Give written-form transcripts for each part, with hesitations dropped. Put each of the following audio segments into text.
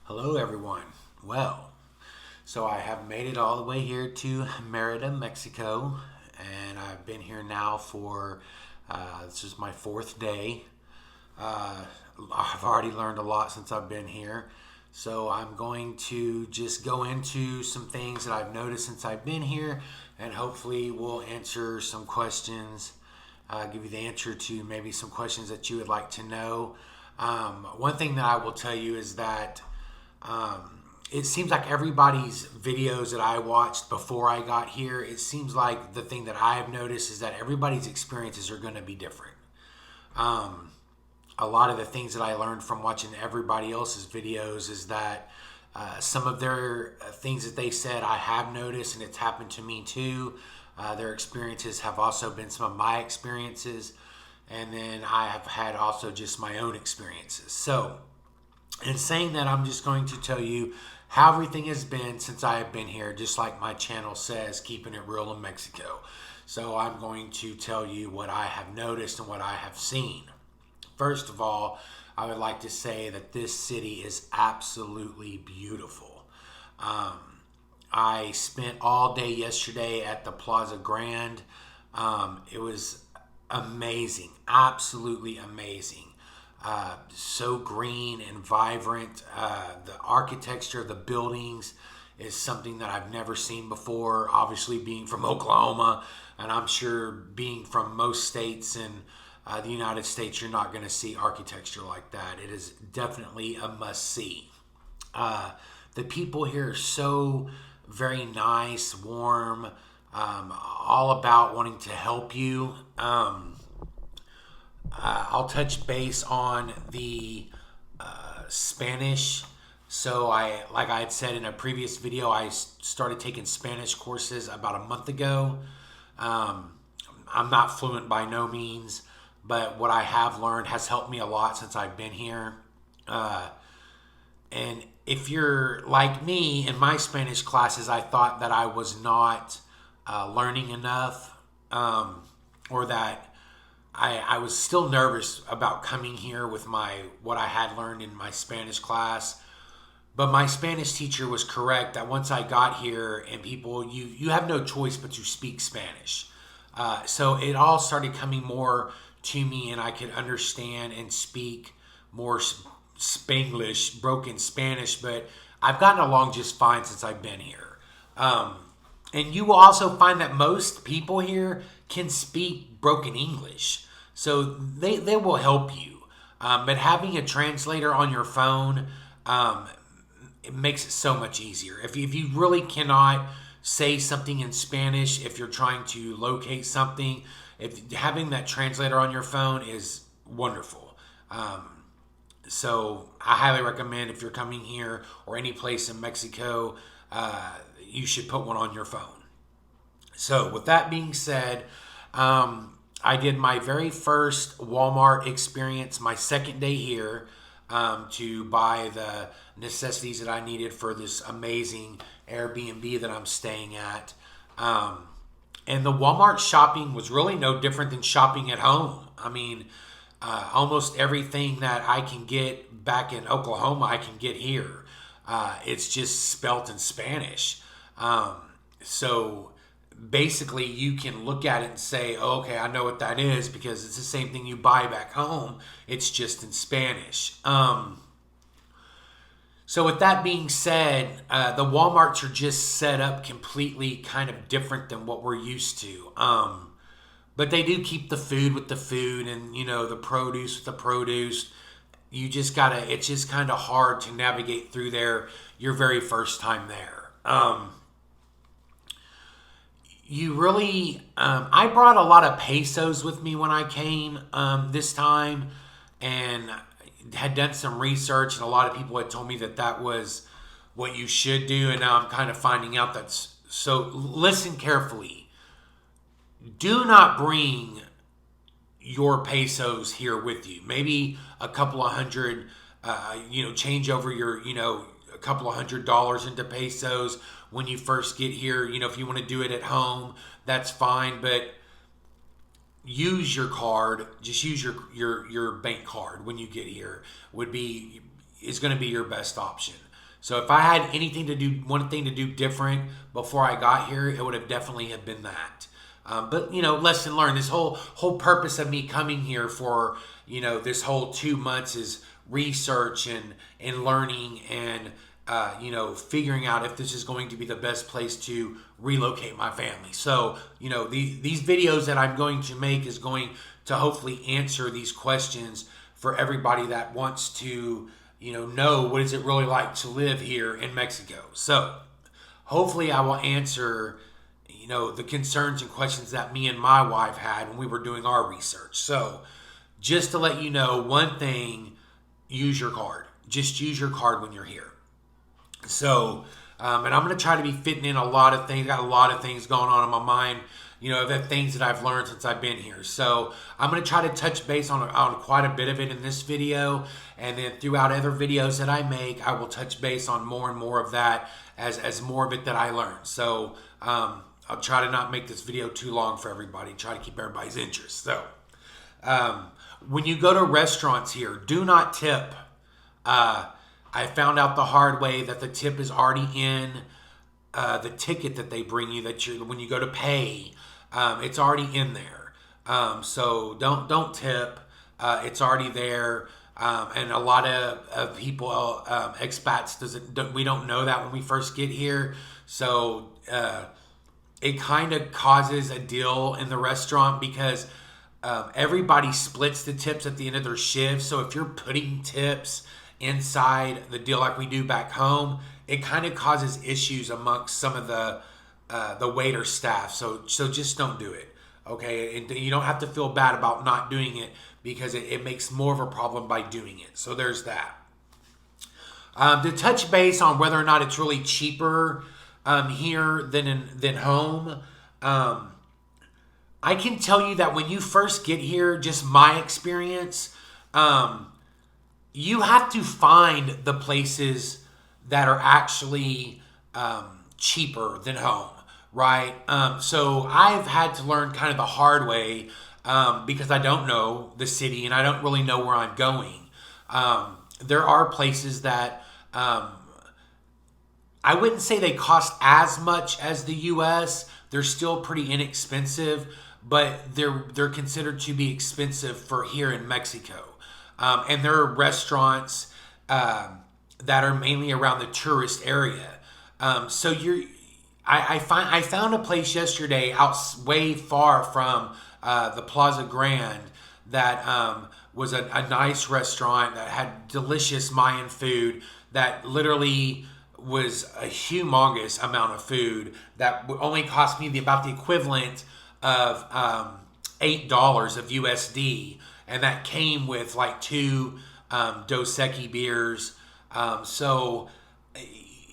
Hello, everyone. Well, so I have made it all the way here to Merida, Mexico, and I've been here now for this is my fourth day. Uh, I've already learned a lot since I've been here, so I'm going to just go into some things that I've noticed since I've been here, and hopefully, we'll answer some questions, give you the answer to maybe some questions that you would like to know. One thing that I will tell you is that it seems like everybody's videos that I watched before I got here, it seems like the thing that I have noticed is that everybody's experiences are going to be different. A lot of the things that I learned from watching everybody else's videos is that some of their things that they said I have noticed, and it's happened to me too. Their experiences have also been some of my experiences, and then I have had also just my own experiences. So, in saying that, I'm just going to tell you how everything has been since I have been here, just like my channel says, keeping it real in Mexico. So I'm going to tell you what I have noticed and what I have seen. First of all, I would like to say that this city is absolutely beautiful. I spent all day yesterday at the Plaza Grand. It was amazing, absolutely amazing. So green and vibrant. The architecture of the buildings is something that I've never seen before. Obviously, being from Oklahoma, and I'm sure being from most states in the United States, you're not going to see architecture like that. It is definitely a must see. The people here are so very nice, warm, all about wanting to help you. I'll touch base on the Spanish. So like I had said in a previous video, I started taking Spanish courses about a month ago. I'm not fluent by no means, but what I have learned has helped me a lot since I've been here. And if you're like me, in my Spanish classes, I thought that I was not learning enough, or that I was still nervous about coming here with what I had learned in my Spanish class. But my Spanish teacher was correct that once I got here, and you have no choice but to speak Spanish. So it all started coming more to me, and I could understand and speak more Spanglish, broken Spanish. But I've gotten along just fine since I've been here. And you will also find that most people here can speak broken English. So they will help you. But having a translator on your phone, it makes it so much easier. If you really cannot say something in Spanish, if you're trying to locate something, if having that translator on your phone is wonderful. So I highly recommend, if you're coming here or any place in Mexico, you should put one on your phone. So with that being said, I did my very first Walmart experience my second day here, to buy the necessities that I needed for this amazing Airbnb that I'm staying at. And the Walmart shopping was really no different than shopping at home. I mean, almost everything that I can get back in Oklahoma, I can get here. It's just spelt in Spanish. So basically, you can look at it and say, oh, okay, I know what that is, because it's the same thing you buy back home. It's just in Spanish. So with that being said, the Walmarts are just set up completely kind of different than what we're used to. But they do keep the food with the food, and the produce with the produce. You just gotta. It's just kind of hard to navigate through there your very first time there. You really, I brought a lot of pesos with me when I came this time, and had done some research, and a lot of people had told me that was what you should do, and now I'm kind of finding out that's so. Listen carefully. Do not bring your pesos here with you. Maybe a couple of hundred, change over your, a couple of $100s into pesos when you first get here. If you want to do it at home, that's fine. But use your card. Just use your bank card when you get here. Is going to be your best option. So if I had anything to do, one thing to do different before I got here, it would have definitely have been that. But lesson learned. This whole purpose of me coming here for this whole 2 months is research and learning and figuring out if this is going to be the best place to relocate my family. So these videos that I'm going to make is going to hopefully answer these questions for everybody that wants to know what is it really like to live here in Mexico. So hopefully I will answer the concerns and questions that me and my wife had when we were doing our research. So just to let you know, one thing, use your card. Just use your card when you're here. So, and I'm going to try to be fitting in a lot of things. Got a lot of things going on in my mind, the things that I've learned since I've been here. So I'm going to try to touch base on quite a bit of it in this video. And then throughout other videos that I make, I will touch base on more and more of that as more of it that I learned. So, I'll try to not make this video too long for everybody. Try to keep everybody's interest. So, when you go to restaurants here, do not tip. I found out the hard way that the tip is already in the ticket that they bring you. When you go to pay, it's already in there. So don't tip. It's already there. And a lot of people, expats, we don't know that when we first get here. So it kind of causes a deal in the restaurant because everybody splits the tips at the end of their shift. So if you're putting tips inside the deal like we do back home, it kind of causes issues amongst some of the waiter staff. So just don't do it, okay? And you don't have to feel bad about not doing it because it makes more of a problem by doing it. So there's that. To touch base on whether or not it's really cheaper here than home, I can tell you that when you first get here, just my experience, you have to find the places that are actually cheaper than home, right? So I've had to learn kind of the hard way because I don't know the city and I don't really know where I'm going. There are places that I wouldn't say they cost as much as the U.S. They're still pretty inexpensive, but they're considered to be expensive for here in Mexico. And there are restaurants that are mainly around the tourist area. So I found a place yesterday way far from the Plaza Grand that was a nice restaurant that had delicious Mayan food that literally was a humongous amount of food that only cost me about the equivalent of $8 of USD, and that came with like 2 Dos Equis beers. So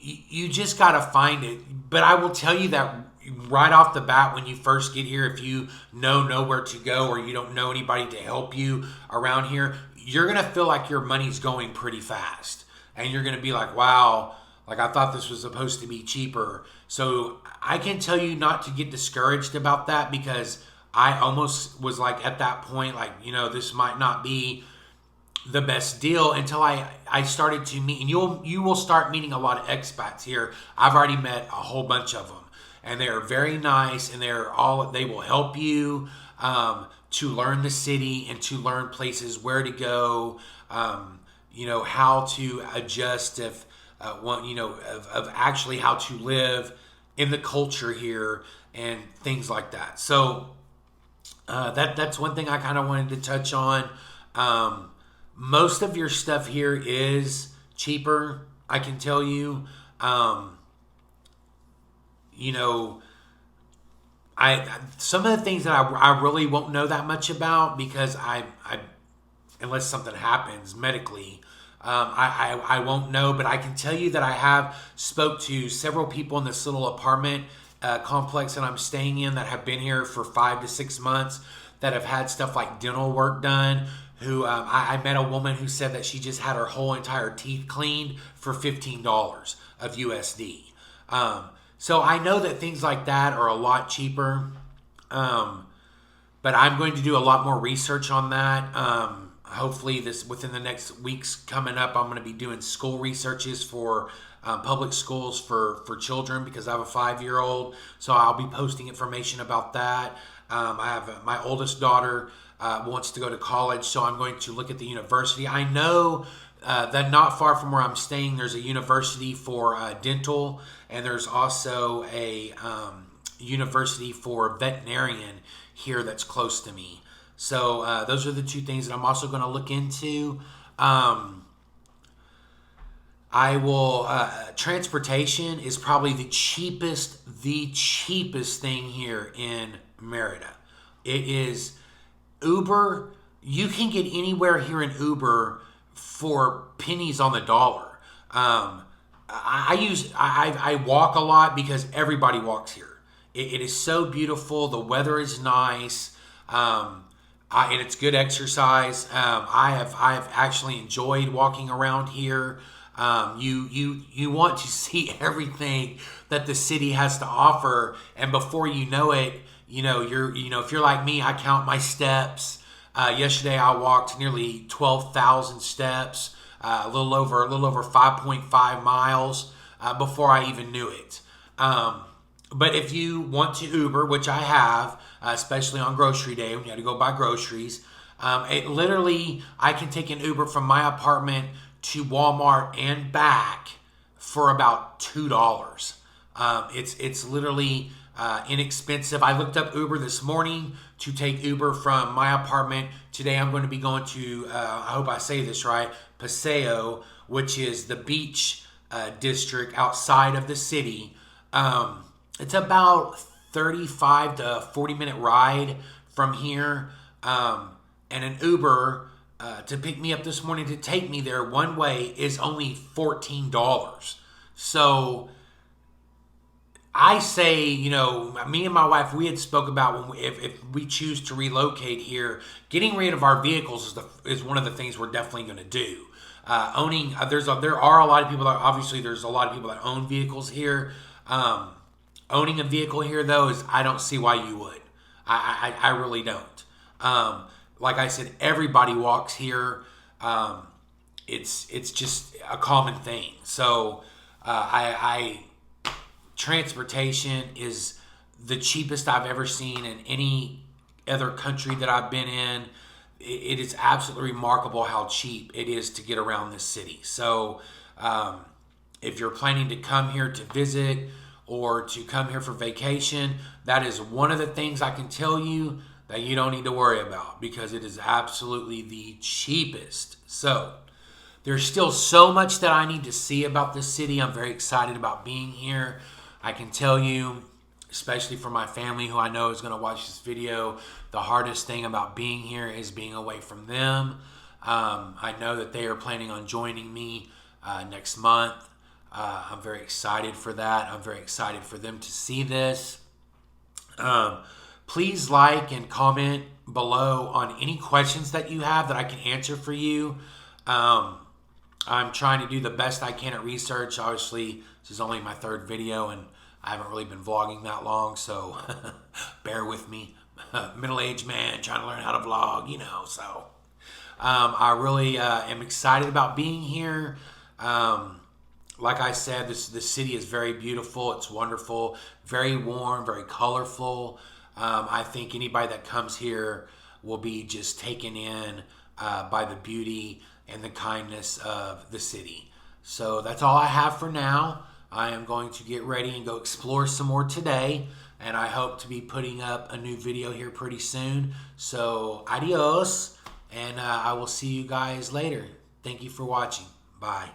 you just got to find it. But I will tell you that right off the bat when you first get here, if you know nowhere to go or you don't know anybody to help you around here, you're going to feel like your money's going pretty fast. And you're going to be like, wow, like I thought this was supposed to be cheaper. So I can tell you not to get discouraged about that because I almost was like at that point, like, this might not be the best deal until I started to meet, and you will start meeting a lot of expats here. I've already met a whole bunch of them, and they are very nice, and they will help you to learn the city and to learn places where to go, how to adjust of actually how to live in the culture here and things like that. So that's one thing I kind of wanted to touch on. Most of your stuff here is cheaper, I can tell you. Some of the things that I really won't know that much about because I unless something happens medically, I won't know. But I can tell you that I have spoke to several people in this little apartment complex that I'm staying in that have been here for 5 to 6 months that have had stuff like dental work done. I met a woman who said that she just had her whole entire teeth cleaned for $15 of USD. So I know that things like that are a lot cheaper. But I'm going to do a lot more research on that. hopefully within the next weeks coming up, I'm going to be doing school researches for public schools for children, because I have a 5-year-old. So I'll be posting information about that. I have my oldest daughter wants to go to college, so I'm going to look at the university. I know that not far from where I'm staying, there's a university for dental, and there's also a university for veterinarian here that's close to me. So those are the two things that I'm also going to look into. I will, transportation is probably the cheapest thing here in Merida. It is Uber. You can get anywhere here in Uber for pennies on the dollar. I walk a lot because everybody walks here. It is so beautiful. The weather is nice. And it's good exercise. I have actually enjoyed walking around here. You want to see everything that the city has to offer, and before you know it, if you're like me, I count my steps. Yesterday I walked nearly 12,000 steps, a little over 5.5 miles before I even knew it. But if you want to Uber, which I have, especially on grocery day when you had to go buy groceries, I can take an Uber from my apartment to Walmart and back for about $2. It's literally inexpensive. I looked up Uber this morning to take Uber from my apartment. Today I'm going to be going to, I hope I say this right, Paseo, which is the beach district outside of the city. It's about 35 to 40 minute ride from here. And an Uber to pick me up this morning to take me there one way is only $14. So I say, me and my wife, we had spoke about if we choose to relocate here, getting rid of our vehicles is one of the things we're definitely going to do. There are a lot of people that, obviously there's a lot of people that own vehicles here. Owning a vehicle here, though, I don't see why you would. I really don't. Like I said, everybody walks here. It's just a common thing. So transportation is the cheapest I've ever seen in any other country that I've been in. It is absolutely remarkable how cheap it is to get around this city. So if you're planning to come here to visit or to come here for vacation, that is one of the things I can tell you that you don't need to worry about, because it is absolutely the cheapest. So there's still so much that I need to see about this city. I'm very excited about being here. I can tell you, especially for my family who I know is going to watch this video, the hardest thing about being here is being away from them. I know that they are planning on joining me next month. I'm very excited for that. I'm very excited for them to see this. Please like and comment below on any questions that you have that I can answer for you. I'm trying to do the best I can at research. Obviously, this is only my 3rd video, and I haven't really been vlogging that long, so bear with me. Middle-aged man trying to learn how to vlog, so I really am excited about being here. Like I said, the city is very beautiful. It's wonderful, very warm, very colorful. I think anybody that comes here will be just taken in by the beauty and the kindness of the city. So that's all I have for now. I am going to get ready and go explore some more today, and I hope to be putting up a new video here pretty soon. So adios, and I will see you guys later. Thank you for watching. Bye.